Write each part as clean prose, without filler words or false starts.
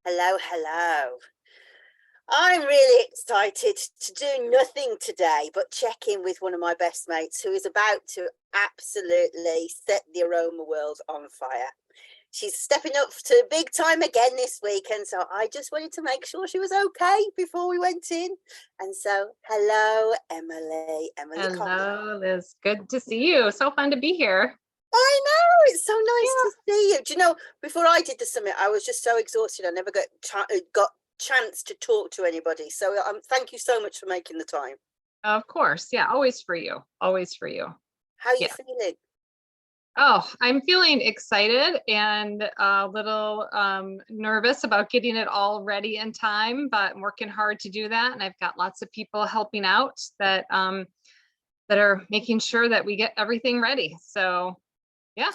Hello, hello. I'm really excited to do nothing today but check in with one of my best mates who is about to absolutely set the aroma world on fire. She's stepping up to big time again this week, and so I just wanted to make sure she was okay before we went in. And so, hello, Emily Carpenter. Hello, Liz. Good to see you. So fun to be here. I know, it's so nice Yeah. to see you. Do you know, before I did the summit, I was just so exhausted. I never got chance to talk to anybody. So thank you so much for making the time. Of course. Yeah, always for you. Always for you. How are you Yeah. feeling? Oh, I'm feeling excited and a little nervous about getting it all ready in time, but I'm working hard to do that. And I've got lots of people helping out that are making sure that we get everything ready. So yeah,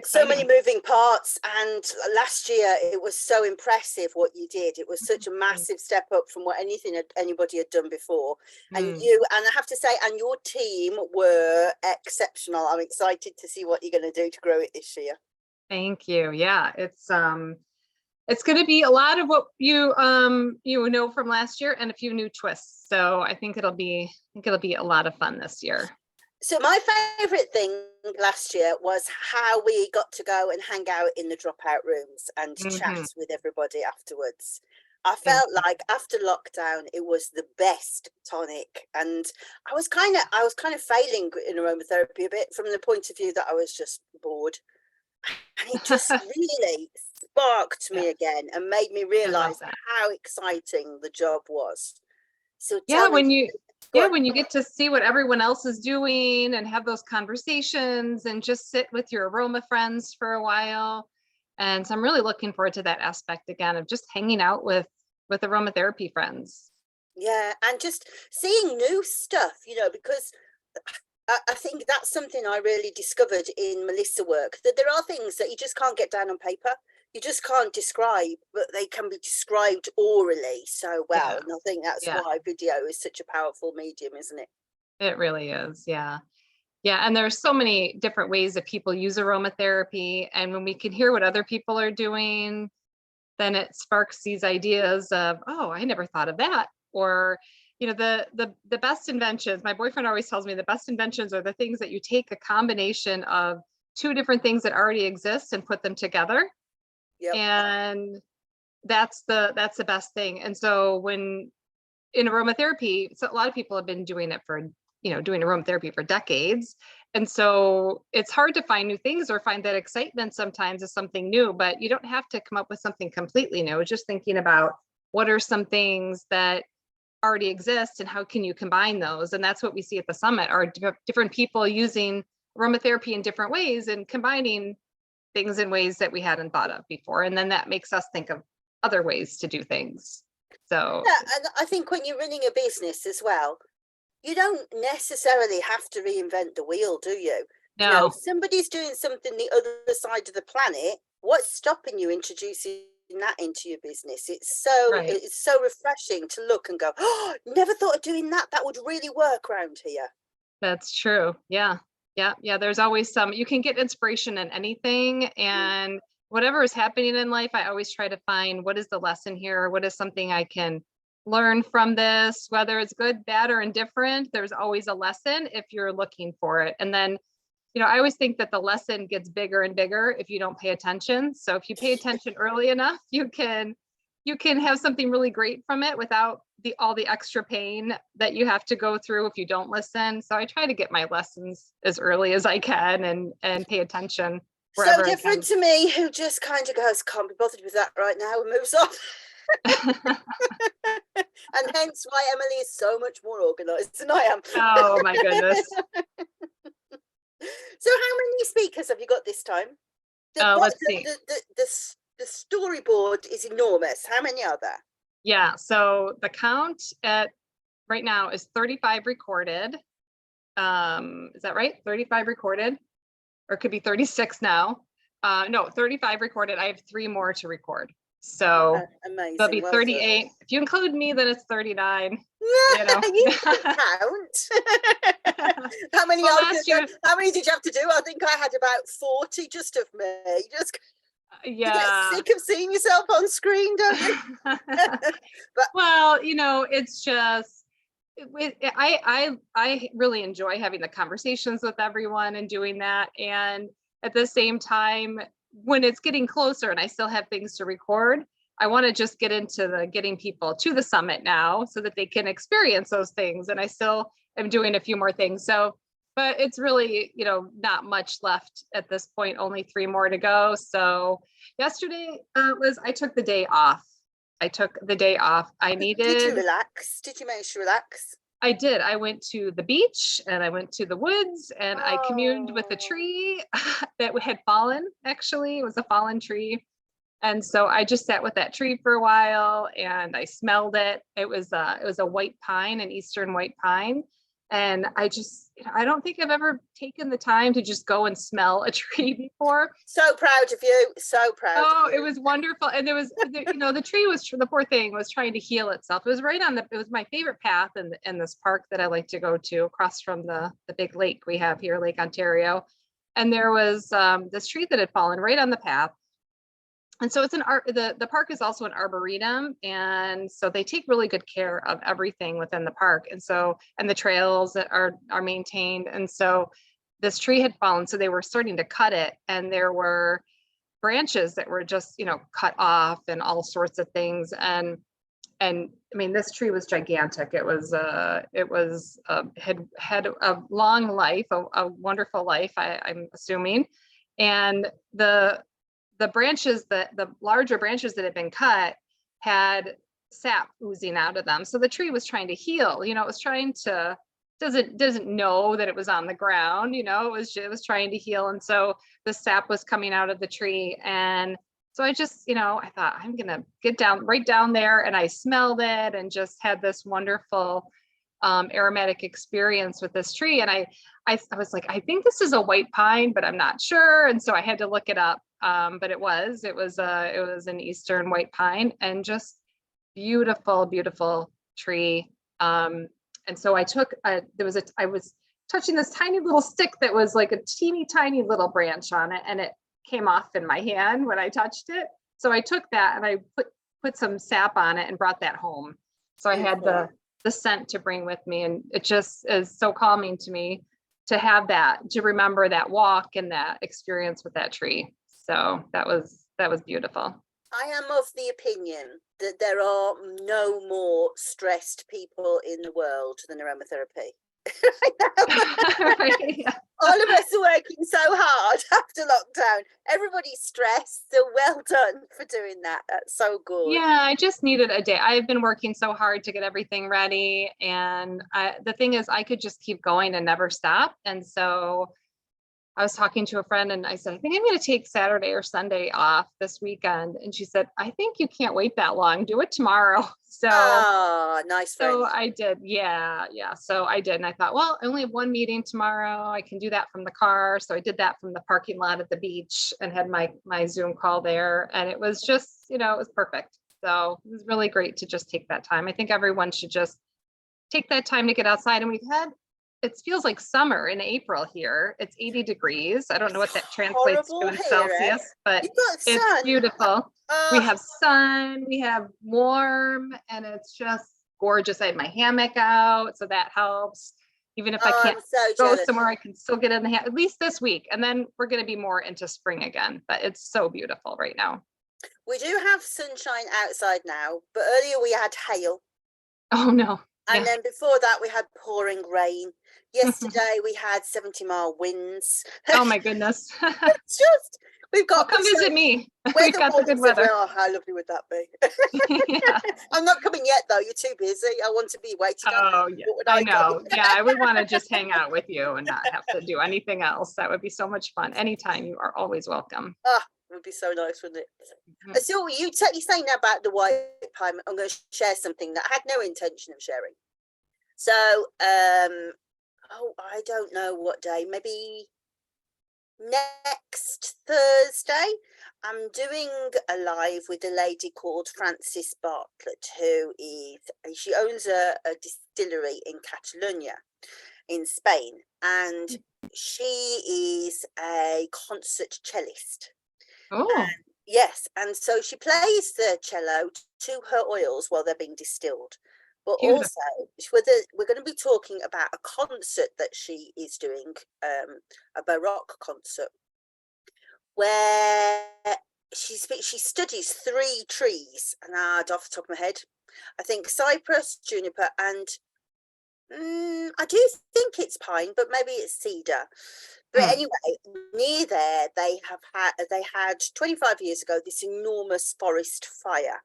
So many exciting. moving parts, and last year it was so impressive what you did. It was such a massive step up from what anybody had done before. And I have to say, and your team were exceptional. I'm excited to see what you're going to do to grow it this year. Thank you. Yeah, it's going to be a lot of what you know from last year and a few new twists. So I think it'll be a lot of fun this year. So my favorite thing last year was how we got to go and hang out in the dropout rooms and chat with everybody afterwards. I felt like after lockdown, it was the best tonic, and I was kind of failing in aromatherapy a bit from the point of view that I was just bored, and it just really sparked me again and made me realize how exciting the job was. So when you get to see what everyone else is doing and have those conversations and just sit with your aroma friends for a while. And so I'm really looking forward to that aspect again of just hanging out with aromatherapy friends. Yeah, and just seeing new stuff, because I think that's something I really discovered in Melissa work, that there are things that you just can't get down on paper. You just can't describe, but they can be described orally so well. And I think that's why video is such a powerful medium, isn't it? It really is. Yeah. Yeah. And there's so many different ways that people use aromatherapy. And when we can hear what other people are doing, then it sparks these ideas of, oh, I never thought of that. Or, the best inventions, my boyfriend always tells me the best inventions are the things that you take a combination of two different things that already exist and put them together. Yep. And that's the best thing. And so when in aromatherapy, so a lot of people have been doing it for, doing aromatherapy for decades. And so it's hard to find new things or find that excitement sometimes is something new, but you don't have to come up with something completely new. Just thinking about what are some things that already exist and how can you combine those? And that's what we see at the summit are different people using aromatherapy in different ways and combining things in ways that we hadn't thought of before. And then that makes us think of other ways to do things. So yeah, and I think when you're running a business as well, you don't necessarily have to reinvent the wheel, do you? no. If somebody's doing something the other side of the planet, what's stopping you introducing that into your business? It's so refreshing to look and go, oh, never thought of doing that. That would really work around here. That's true. Yeah. There's always you can get inspiration in anything, and whatever is happening in life, I always try to find what is the lesson here? What is something I can learn from this, whether it's good, bad, or indifferent. There's always a lesson if you're looking for it. And then, I always think that the lesson gets bigger and bigger if you don't pay attention. So if you pay attention early enough, you can have something really great from it without all the extra pain that you have to go through if you don't listen. So I try to get my lessons as early as I can and pay attention. So different to me, who just kind of goes, can't be bothered with that right now, and moves on. And hence why Emily is so much more organized than I am. Oh my goodness. So how many speakers have you got this time? Let's see. The storyboard is enormous. How many are there? Yeah, so the count at right now is 35 recorded. Is that right? 35 recorded, or it could be 36 now. No, 35 recorded. I have 3 more to record. So amazing. There'll be 38. If you include me, then it's 39. You can count. How many? How many did you have to do? I think I had about 40 just of me. You get Yeah. sick of seeing yourself on screen, don't you? But Well, it's just I really enjoy having the conversations with everyone and doing that. And at the same time, when it's getting closer and I still have things to record, I want to just get into the getting people to the summit now so that they can experience those things. And I still am doing a few more things. So, but it's really, not much left at this point, only 3 more to go. So yesterday I took the day off. I took the day off. did you relax? Did you manage to relax? I did. I went to the beach and I went to the woods and I communed with a tree that had fallen. Actually, it was a fallen tree. And so I just sat with that tree for a while and I smelled it. It was a white pine, an eastern white pine. And I don't think I've ever taken the time to just go and smell a tree before. So proud of you. So proud. Oh, it was wonderful. And there was, the tree the poor thing was trying to heal itself. It was it was my favorite path in this park that I like to go to across from the big lake we have here, Lake Ontario. And there was this tree that had fallen right on the path. And so the park is also an arboretum. And so they take really good care of everything within the park. And the trails that are maintained. And so this tree had fallen, so they were starting to cut it. And there were branches that were just, cut off and all sorts of things. And I mean, this tree was gigantic. It had a long life, a wonderful life, I'm assuming. And the branches the larger branches that had been cut had sap oozing out of them. So the tree was trying to heal, it was trying to, doesn't know that it was on the ground, it was trying to heal. And so the sap was coming out of the tree. And so I just, I thought I'm going to get right down there, and I smelled it and just had this wonderful aromatic experience with this tree. And I was like, I think this is a white pine, but I'm not sure. And so I had to look it up. But it was an eastern white pine, and just beautiful, beautiful tree. And so I was touching this tiny little stick that was like a teeny tiny little branch on it, and it came off in my hand when I touched it. So I took that and I put some sap on it and brought that home. So I had the scent to bring with me, and it just is so calming to me to have that, to remember that walk and that experience with that tree. So that was beautiful. I am of the opinion that there are no more stressed people in the world than aromatherapy. Right, yeah. All of us are working so hard after lockdown. Everybody's stressed. So well done for doing that. That's so good. Yeah, I just needed a day. I've been working so hard to get everything ready. And the thing is, I could just keep going and never stop. And so I was talking to a friend and I said, I think I'm going to take Saturday or Sunday off this weekend. And she said, I think you can't wait that long. Do it tomorrow. So, nice friend. So I did. Yeah. So I did. And I thought, well, I only have one meeting tomorrow. I can do that from the car. So I did that from the parking lot at the beach and had my Zoom call there. And it was just, it was perfect. So it was really great to just take that time. I think everyone should just take that time to get outside. And it feels like summer in April here. It's 80 degrees. I don't know what that translates to in Celsius, but it's beautiful. We have sun, we have warm, and it's just gorgeous. I had my hammock out, so that helps. Even if I can't go somewhere, I can still get in the hammock, at least this week. And then we're going to be more into spring again, but it's so beautiful right now. We do have sunshine outside now, but earlier we had hail. Oh, no. And then before that, we had pouring rain. Yesterday, we had 70-mile winds. Oh, my goodness. It's just, we've got... Come visit me. We've got the good weather. Oh, how lovely would that be? Yeah. I'm not coming yet, though. You're too busy. I want to be waiting. Oh, yeah. I know. Yeah, I would want to just hang out with you and not have to do anything else. That would be so much fun. Anytime, you are always welcome. It would be so nice, wouldn't it? So you're saying about the white pine. I'm going to share something that I had no intention of sharing. So, I don't know what day, maybe next Thursday, I'm doing a live with a lady called Frances Bartlett, she owns a distillery in Catalonia in Spain, and she is a concert cellist. Oh. Yes, and so she plays the cello to her oils while they're being distilled. But Beautiful. also, we're going to be talking about a concert that she is doing, a Baroque concert, where she studies three trees, and off the top of my head, I think cypress, juniper, and I do think it's pine, but maybe it's cedar. But Mm, anyway, near there, they had 25 years ago this enormous forest fire.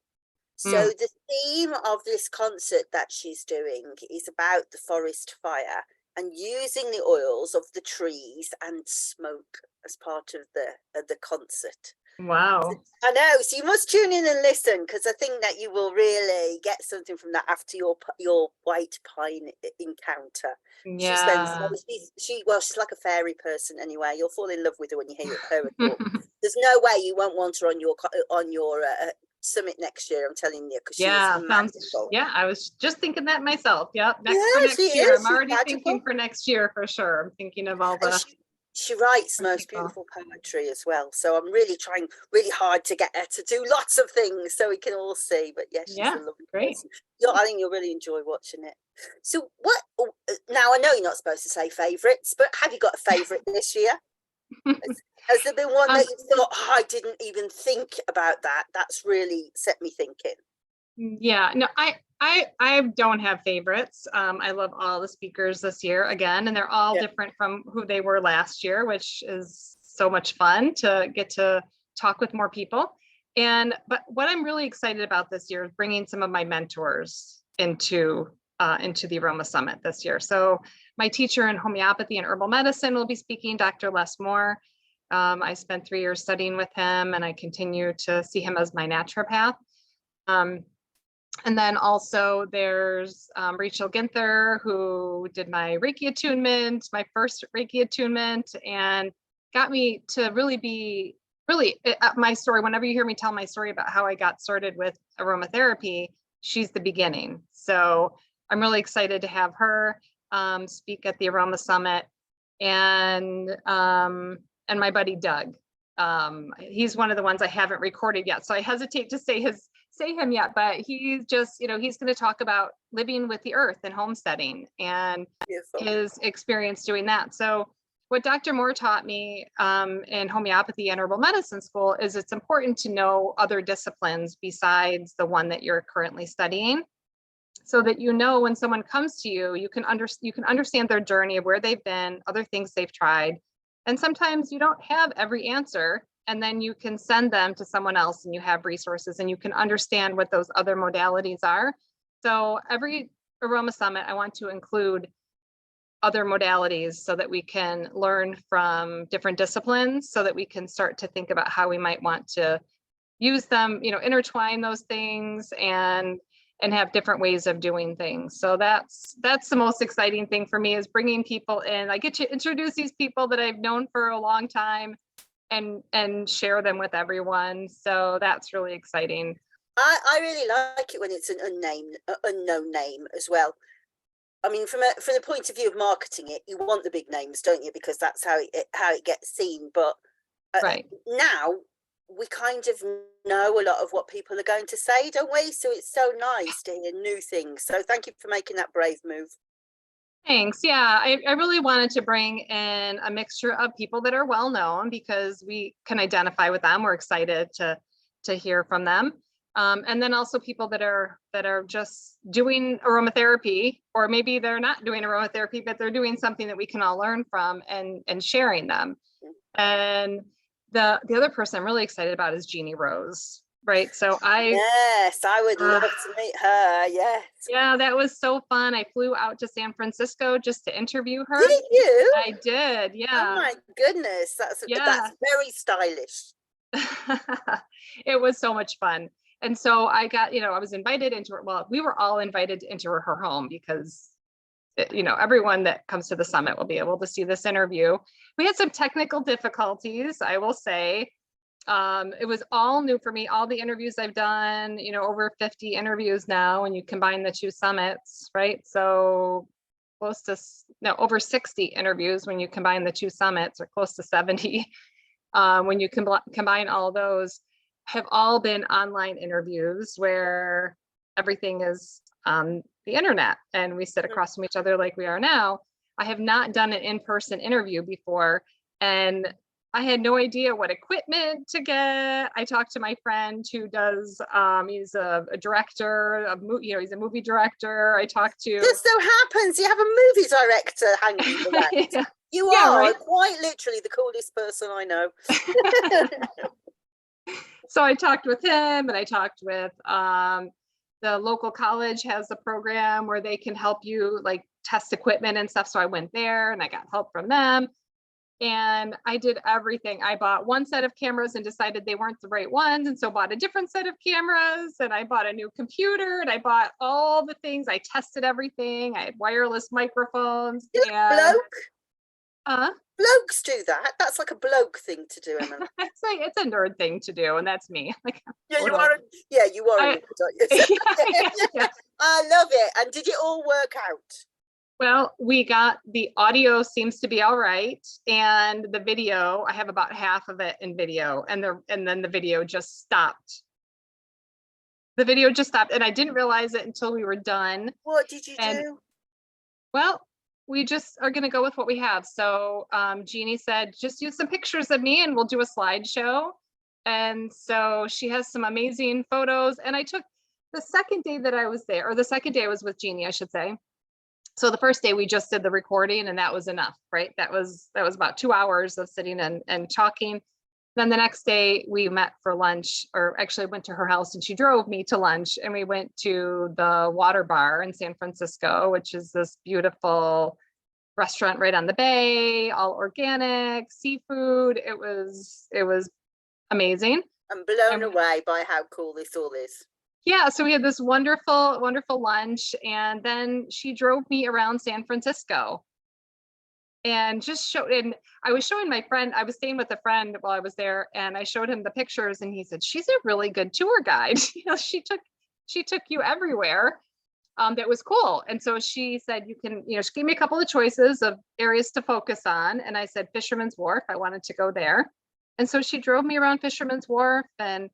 So mm. the theme of this concert that she's doing is about the forest fire and using the oils of the trees and smoke as part of the concert. Wow. I know, so you must tune in and listen, because I think that you will really get something from that after your white pine encounter. She spends Yeah. she's like a fairy person anyway. You'll fall in love with her when you hear her talk. There's no way you won't want her on your summit next year. I'm telling you, because she is Yeah, magical. yeah, I was just thinking that myself. Yep, for Yeah, she next year. I'm is. She's already thinking magical. for next year for sure. I'm thinking of all And the she writes most people. beautiful poetry as well. So I'm really trying really hard to get her to do lots of things so we can all see. But yes, she's Yeah, a lovely great. person. I think you'll really enjoy watching it. So what now, I know you're not supposed to say favourites, but have you got a favourite this year? Has there been one Um, that you thought, oh, I didn't even think about that? That's really set me thinking. yeah, no, I don't have favorites. I love all the speakers this year again, and they're all Yeah. different from who they were last year, which is so much fun to get to talk with more people. But what I'm really excited about this year is bringing some of my mentors into the Aroma Summit this year. So my teacher in homeopathy and herbal medicine will be speaking, Dr. Les Moore. I spent 3 years studying with him, and I continue to see him as my naturopath. And then also there's Rachel Ginther, who did my Reiki attunement, my first Reiki attunement, and got me to really my story. Whenever you hear me tell my story about how I got started with aromatherapy, she's the beginning. So I'm really excited to have her speak at the Aroma Summit, and my buddy Doug. He's one of the ones I haven't recorded yet, so I hesitate to say him yet, but he's just, he's going to talk about living with the earth and homesteading and Beautiful. his experience doing that. So what Dr. Moore taught me in homeopathy and herbal medicine school is it's important to know other disciplines besides the one that you're currently studying, so that when someone comes to you, you can understand their journey of where they've been, other things they've tried. And sometimes you don't have every answer, and then you can send them to someone else and you have resources and you can understand what those other modalities are. So every Aroma Summit, I want to include other modalities so that we can learn from different disciplines, so that we can start to think about how we might want to use them, intertwine those things and have different ways of doing things. So that's the most exciting thing for me, is bringing people in. I get to introduce these people that I've known for a long time and share them with everyone. So that's really exciting. I really like it when it's an unknown name as well. I mean, from the point of view of marketing it, you want the big names, don't you? Because that's how it gets seen. But Right. now we kind of know a lot of what people are going to say, don't we? So it's so nice to hear new things. So thank you for making that brave move. Thanks. Yeah, I really wanted to bring in a mixture of people that are well known, because we can identify with them. We're excited to hear from them. And then also people that are just doing aromatherapy, or maybe they're not doing aromatherapy, but they're doing something that we can all learn from and sharing them. And the other person I'm really excited about is Jeannie Rose. Right. So yes, I would love to meet her. Yes. Yeah, that was so fun. I flew out to San Francisco just to interview her. Did you? I did. Yeah. Oh my goodness. That's very stylish. It was so much fun. And so I got, I was invited into her. Well, we were all invited into her home, because everyone that comes to the summit will be able to see this interview. We had some technical difficulties, I will say. It was all new for me. All the interviews I've done, over 50 interviews now, and you combine the two summits, right? So over 60 interviews when you combine the two summits, or close to 70 when you combine all those. have all been online interviews where everything is on the internet and we sit across from each other like we are now. I have not done an in-person interview before, and I had no idea what equipment to get. I talked to my friend who does, he's a director, he's a movie director. I talked to. Just so happens you have a movie director hanging around. Yeah. You Yeah, are right? quite literally the coolest person I know. So I talked with him, and I talked with the local college has a program where they can help you like test equipment and stuff. So I went there and I got help from them. And I did everything. I bought one set of cameras and decided they weren't the right ones. And so bought a different set of cameras, and I bought a new computer, and I bought all the things. I tested everything. I had wireless microphones. Bloke? Huh? Blokes do that. That's like a bloke thing to do, Emily. It's a nerd thing to do, and that's me. Like, yeah, you are. You are. I love it. And did it all work out? Well, the audio seems to be all right, and the video, I have about half of it in video, and then the video just stopped. The video just stopped, and I didn't realize it until we were done. What did you do? Well, we just are going to go with what we have. So Jeannie said, just use some pictures of me and we'll do a slideshow. And so she has some amazing photos. And I took the second day that I was there, or the second day I was with Jeannie, I should say. So the first day we just did the recording, and that was enough, right? That was about 2 hours of sitting and talking. Then the next day we met for lunch, or actually went to her house, and she drove me to lunch, and we went to the Water Bar in San Francisco, which is this beautiful restaurant right on the bay, all organic seafood. It was amazing. I'm blown away by how cool this all is. Yeah, so we had this wonderful, wonderful lunch, and then she drove me around San Francisco. And I was showing my friend, I was staying with a friend while I was there, and I showed him the pictures, and he said, she's a really good tour guide. She took you everywhere. That was cool. And so she said, you can, she gave me a couple of choices of areas to focus on. And I said, Fisherman's Wharf, I wanted to go there. And so she drove me around Fisherman's Wharf and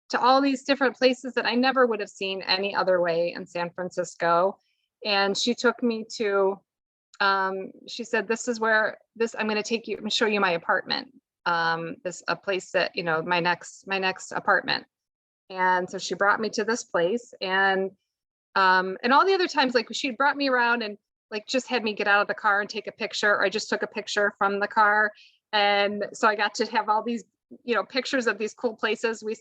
to all these different places that I never would have seen any other way in San Francisco. And she took me to, she said, this is where I'm going to take you, I'm going to show you my apartment. A place that, my next apartment. And so she brought me to this place, and all the other times, like she brought me around and like just had me get out of the car and take a picture, or I just took a picture from the car. And so I got to have all these, pictures of these cool places. We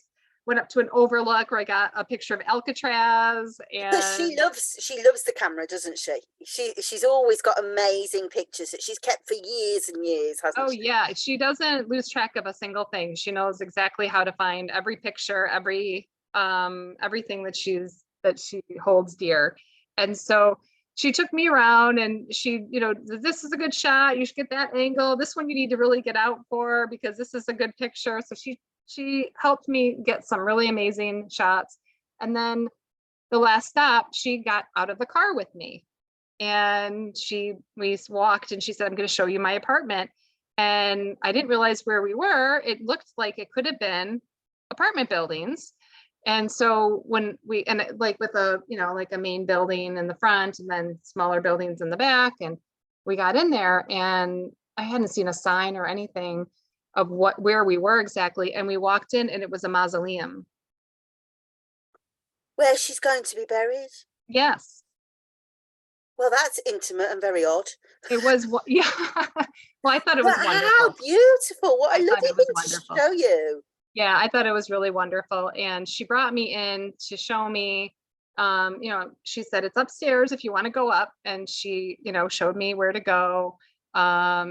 went up to an overlook where I got a picture of Alcatraz. And she loves the camera, doesn't she? She's always got amazing pictures that she's kept for years and years, hasn't she? Yeah, she doesn't lose track of a single thing. She knows exactly how to find every picture, everything that she holds dear. And so she took me around, and she, this is a good shot, you should get that angle, this one you need to really get out for because this is a good picture. So she helped me get some really amazing shots. And then the last stop, she got out of the car with me, and we walked, and she said, I'm going to show you my apartment. And I didn't realize where we were. It looked like it could have been apartment buildings. And so when like with like a main building in the front and then smaller buildings in the back, and we got in there, and I hadn't seen a sign or anything of where we were exactly. And we walked in, and it was a mausoleum. Where she's going to be buried? Yes. Well, that's intimate and very odd. It was, yeah. Well, I thought it was wonderful. How beautiful. What a lovely thing to show you. Yeah, I thought it was really wonderful. And she brought me in to show me, she said, it's upstairs if you want to go up. And she, showed me where to go.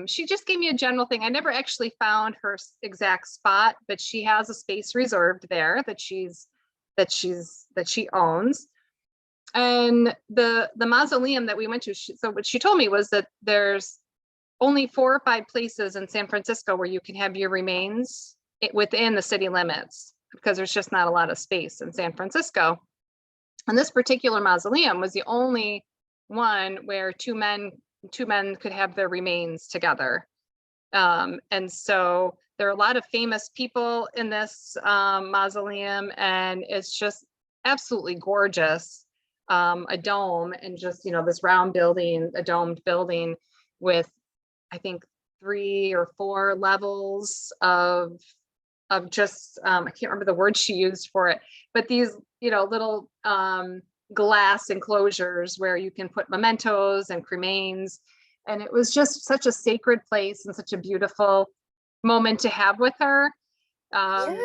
She just gave me a general thing. I never actually found her exact spot, but she has a space reserved there that she owns. And the mausoleum that we went to, so what she told me was that there's only 4 or 5 places in San Francisco where you can have your remains within the city limits, because there's just not a lot of space in San Francisco. And this particular mausoleum was the only one where two men could have their remains together. And so there are a lot of famous people in this mausoleum, and it's just absolutely gorgeous. A dome, and just, this round building, a domed building with, I think, 3 or 4 levels of just, I can't remember the word she used for it, but these, little glass enclosures where you can put mementos and cremains. And it was just such a sacred place and such a beautiful moment to have with her. Yeah.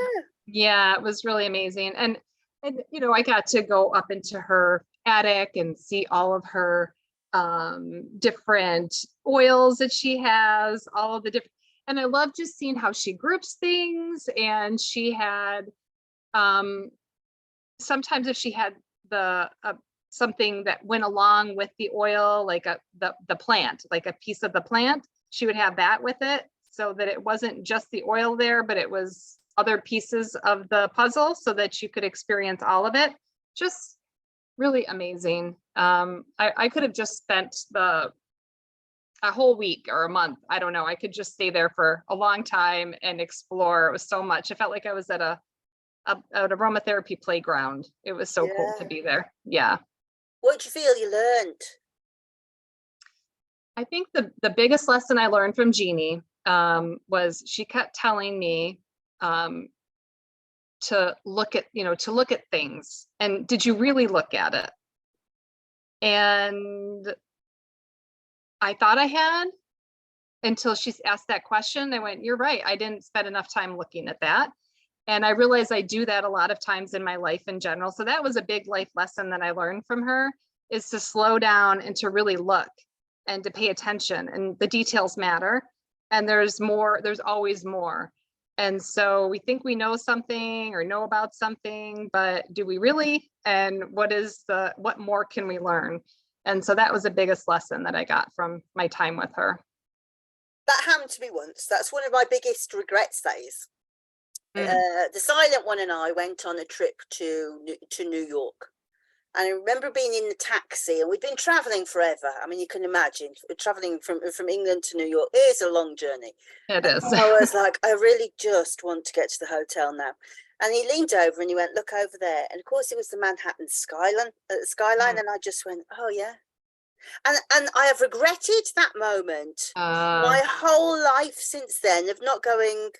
Yeah, it was really amazing. And I got to go up into her attic and see all of her different oils that she has, all of the different, and I love just seeing how she groups things. And she had sometimes if she had the something that went along with the oil, like the plant, like a piece of the plant, she would have that with it, so that it wasn't just the oil there, but it was other pieces of the puzzle, so that you could experience all of it. Just really amazing. I could have just spent a whole week or a month. I don't know. I could just stay there for a long time and explore. It was so much. I felt like I was at an aromatherapy playground. It was so cool to be there. Yeah. What did you feel you learned? I think the biggest lesson I learned from Jeannie was she kept telling me to look at things, and did you really look at it? And I thought I had, until she asked that question. I went, you're right. I didn't spend enough time looking at that. And I realized I do that a lot of times in my life in general. So that was a big life lesson that I learned from her, is to slow down and to really look and to pay attention. And the details matter. And there's always more. And so we think we know something or know about something, but do we really? And what more can we learn? And so that was the biggest lesson that I got from my time with her. That happened to me once. That's one of my biggest regrets, that is. The Silent One and I went on a trip to New York. And I remember being in the taxi, and we'd been traveling forever. I mean, you can imagine, traveling from England to New York is a long journey. It is. I was like, I really just want to get to the hotel now. And he leaned over and he went, look over there. And of course, it was the Manhattan skyline. And I just went, oh, yeah. And I have regretted that moment my whole life since then, of not going,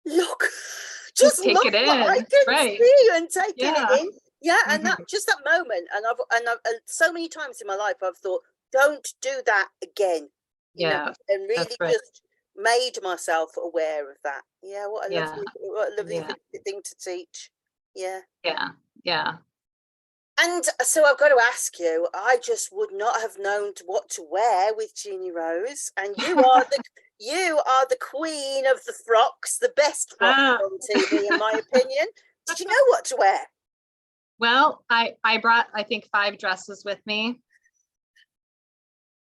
look, just take look it in. what I can see and take it in. Yeah, and that moment, and I've so many times in my life I've thought, don't do that again. You know, and really just made myself aware of that. Yeah, what a lovely thing to teach. Yeah. Yeah. Yeah. And so I've got to ask you, I just would not have known what to wear with Jeannie Rose, and you are the queen of the frocks, the best frock on TV, in my opinion. Did you know what to wear? Well, I brought, I think, 5 dresses with me.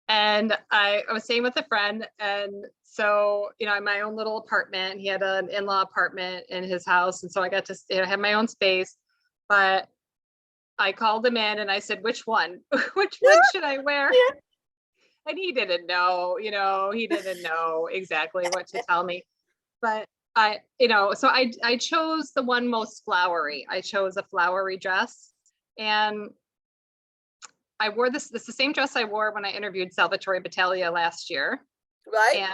And I was staying with a friend. And so, in my own little apartment, he had an in-law apartment in his house. And so I got to have my own space. But I called him in and I said, which one? Which one should I wear? Yeah. And he didn't know, he didn't know exactly what to tell me. But so I chose the one most flowery. I chose a flowery dress, and I wore this. This is the same dress I wore when I interviewed Salvatore Battaglia last year. Right.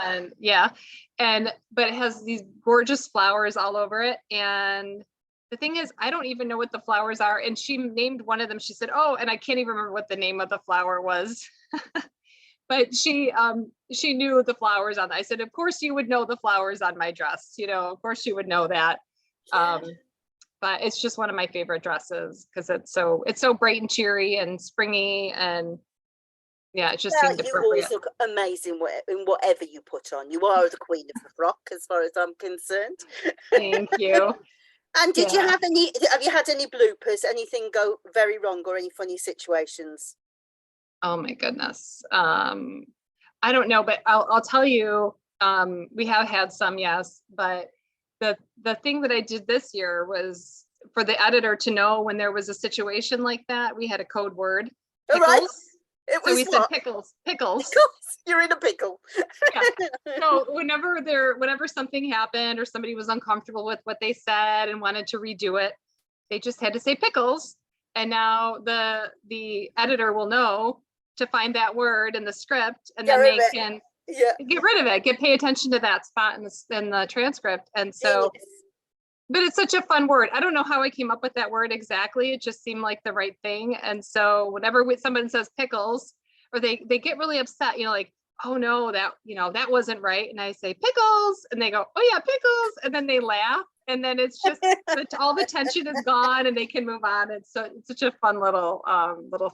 And but it has these gorgeous flowers all over it. And the thing is, I don't even know what the flowers are. And she named one of them. She said, oh, and I can't even remember what the name of the flower was. But she knew the flowers on that. I said, of course you would know the flowers on my dress. Of course you would know that. But it's just one of my favorite dresses because it's so bright and cheery and springy, and it just seemed appropriate. You always look amazing in whatever you put on. You are the queen of the frock, as far as I'm concerned. Thank you. And have you had any bloopers? Anything go very wrong, or any funny situations? Oh my goodness. I don't know, but I'll tell you, we have had some, yes, but the thing that I did this year was for the editor to know when there was a situation like that. We had a code word. All right. It So was we said what? pickles. Pickles. You're in a pickle. Yeah. So whenever something happened or somebody was uncomfortable with what they said and wanted to redo it, they just had to say pickles. And now the editor will know to find that word in the script, and then they can get rid of it, pay attention to that spot in the transcript. And so, but it's such a fun word. I don't know how I came up with that word exactly. It just seemed like the right thing. And so whenever someone says pickles, or they get really upset, like, oh no, that wasn't right. And I say pickles, and they go, oh yeah, pickles. And then they laugh. And then it's just all the tension is gone and they can move on. It's such a fun little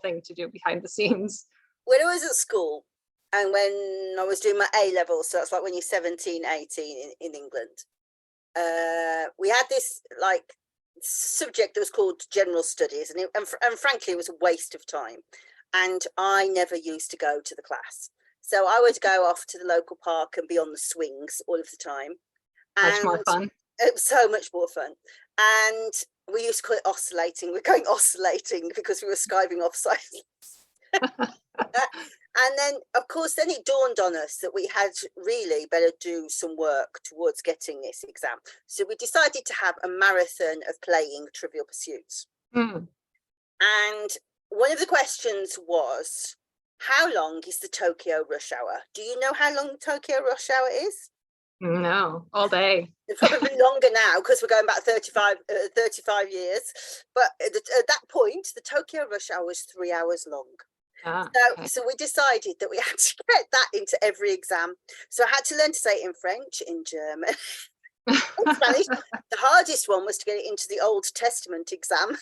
thing to do behind the scenes. When I was at school and when I was doing my A level, so that's like when you're 17, 18 in England, we had this like subject that was called general studies, and frankly it was a waste of time, and I never used to go to the class. So I would go off to the local park and be on the swings all of the time. Much more fun. It was so much more fun. And we used to call it oscillating. We're going oscillating because we were skiving off silence. And then, of course, then it dawned on us that we had really better do some work towards getting this exam. So we decided to have a marathon of playing Trivial Pursuits. And one of the questions was, how long is the Tokyo rush hour? Do you know how long Tokyo rush hour is? No, all day. It's probably longer now because we're going back 35 years. But at that point, the Tokyo rush hour was 3 hours long. So we decided that we had to get that into every exam. So I had to learn to say it in French, in German, in Spanish. The hardest one was to get it into the Old Testament exam.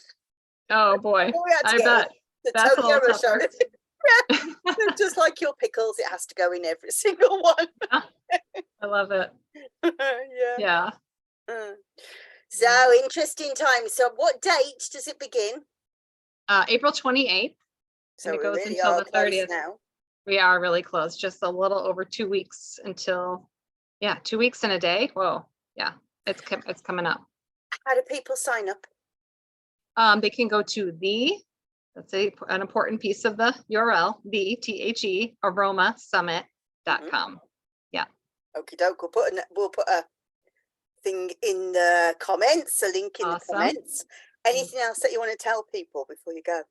Oh boy, I bet. The Tokyo rush hour. Just like your pickles, it has to go in every single one. I love it. Yeah. So interesting time. So what date does it begin? April 28th. So and it goes really until the 30th. Now. We are really close, just a little over 2 weeks until, 2 weeks and a day. Whoa, yeah, it's coming up. How do people sign up? They can go to that's an important piece of the URL, AromaSummit.com. Yeah. Okie doke. We'll put a thing in the comments, a link in the comments. Anything else that you want to tell people before you go?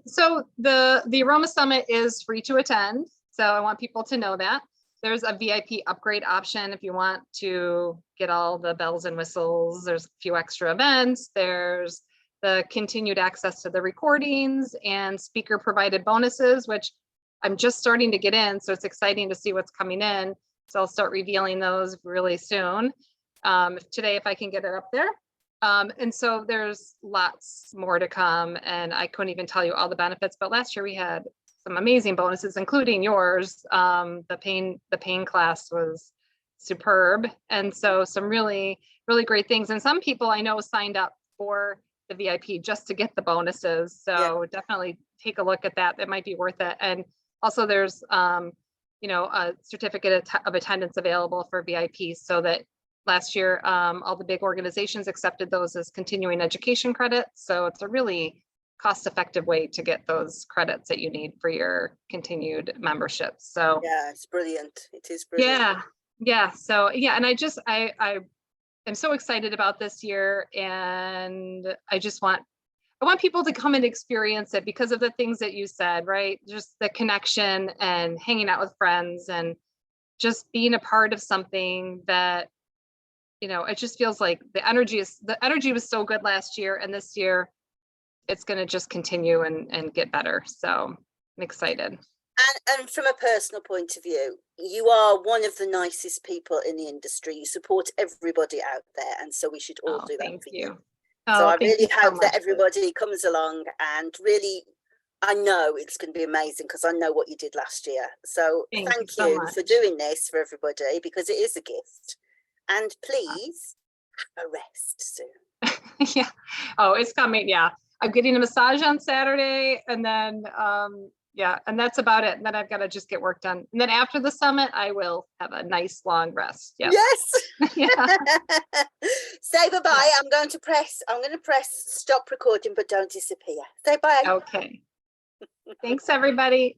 So the AromaSummit is free to attend. So I want people to know that. There's a VIP upgrade option if you want to get all the bells and whistles. There's a few extra events. There's the continued access to the recordings and speaker provided bonuses, which I'm just starting to get in. So it's exciting to see what's coming in. So I'll start revealing those really soon. Today, if I can get it up there. And so there's lots more to come, and I couldn't even tell you all the benefits, but last year we had some amazing bonuses, including yours. The pain class was superb. And so some really, really great things. And some people I know signed up for the VIP just to get the bonuses. So definitely take a look at that. That might be worth it. And also there's, a certificate of attendance available for VIPs, so that last year, all the big organizations accepted those as continuing education credits. So it's a really cost-effective way to get those credits that you need for your continued membership. So yeah, it's brilliant. It is brilliant. Yeah. So and I am so excited about this year, and I want people to come and experience it because of the things that you said, right? Just the connection and hanging out with friends and just being a part of something that, it just feels like the energy was so good last year, and this year it's going to just continue and get better. So I'm excited. And from a personal point of view, you are one of the nicest people in the industry. You support everybody out there, and so we should all do that for you. So I really hope that everybody comes along, and really, I know it's going to be amazing because I know what you did last year. So thank you for doing this for everybody, because it is a gift. And please have a rest soon. Yeah. Oh, it's coming. Yeah. I'm getting a massage on Saturday, and then, and that's about it. And then I've got to just get work done. And then after the summit, I will have a nice long rest. Yes. Say bye-bye. I'm going to press stop recording, but don't disappear. Say bye. Okay. Thanks, everybody.